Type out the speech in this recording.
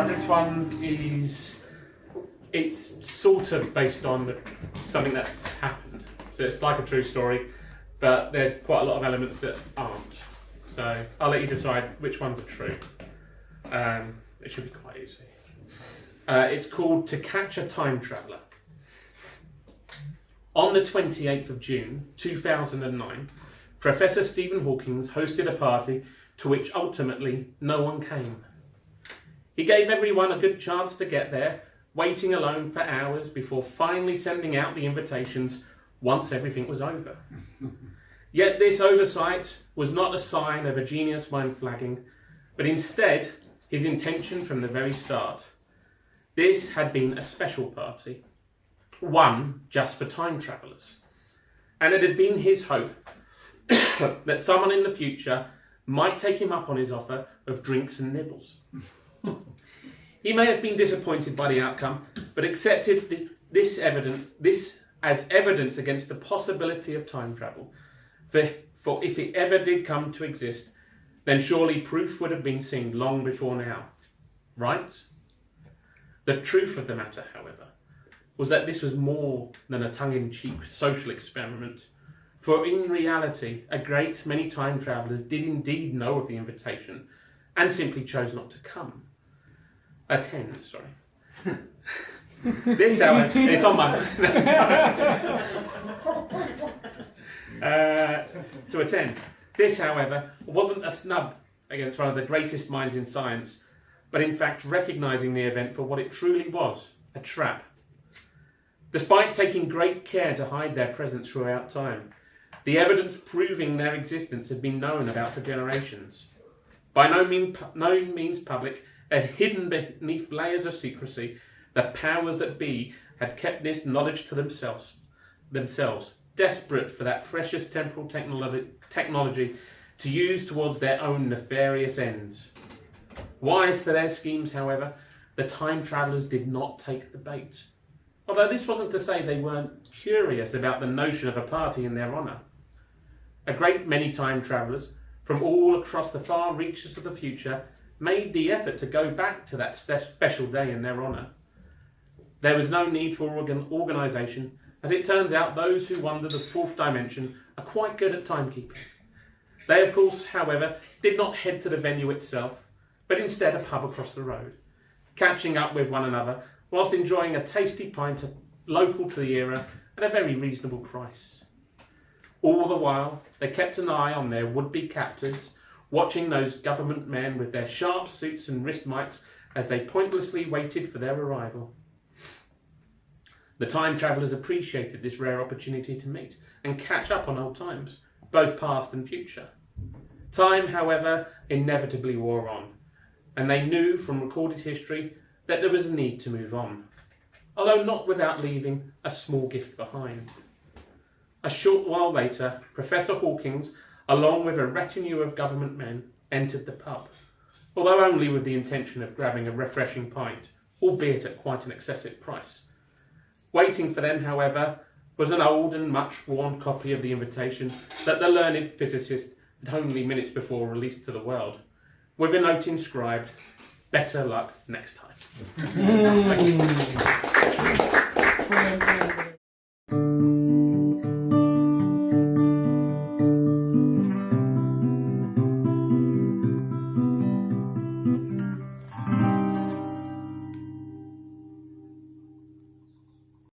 This one it's sort of based on something that happened. So it's like a true story, but there's quite a lot of elements that aren't. So I'll let you decide which ones are true. It should be quite easy. It's called To Catch a Time Traveller. On the 28th of June 2009, Professor Stephen Hawking hosted a party to which ultimately no one came. He gave everyone a good chance to get there, waiting alone for hours before finally sending out the invitations once everything was over. Yet this oversight was not a sign of a genius mind flagging, but instead his intention from the very start. This had been a special party, one just for time travellers, and it had been his hope that someone in the future might take him up on his offer of drinks and nibbles. He may have been disappointed by the outcome, but accepted this as evidence against the possibility of time travel. For if it ever did come to exist, then surely proof would have been seen long before now. Right? The truth of the matter, however, was that this was more than a tongue-in-cheek social experiment. For in reality, a great many time travellers did indeed know of the invitation and simply chose not to come. Attend. This, however, it's on my... to attend. This, however, wasn't a snub against one of the greatest minds in science, but in fact recognising the event for what it truly was, a trap. Despite taking great care to hide their presence throughout time, the evidence proving their existence had been known about for generations. By no means public, and hidden beneath layers of secrecy, the powers that be had kept this knowledge to themselves, desperate for that precious temporal technology to use towards their own nefarious ends. Wise to their schemes, however, the time travellers did not take the bait. Although this wasn't to say they weren't curious about the notion of a party in their honour. A great many time travellers from all across the far reaches of the future made the effort to go back to that special day in their honour. There was no need for organisation, as it turns out those who wander the fourth dimension are quite good at timekeeping. They, of course, however, did not head to the venue itself, but instead a pub across the road, catching up with one another whilst enjoying a tasty pint local to the era at a very reasonable price. All the while, they kept an eye on their would-be captors, watching those government men with their sharp suits and wrist mics as they pointlessly waited for their arrival. The time travellers appreciated this rare opportunity to meet and catch up on old times, both past and future. Time, however, inevitably wore on, and they knew from recorded history that there was a need to move on, although not without leaving a small gift behind. A short while later, Professor Hawking, along with a retinue of government men, entered the pub, although only with the intention of grabbing a refreshing pint, albeit at quite an excessive price. Waiting for them, however, was an old and much worn copy of the invitation that the learned physicist had only minutes before released to the world, with a note inscribed, "Better luck next time." Thank you.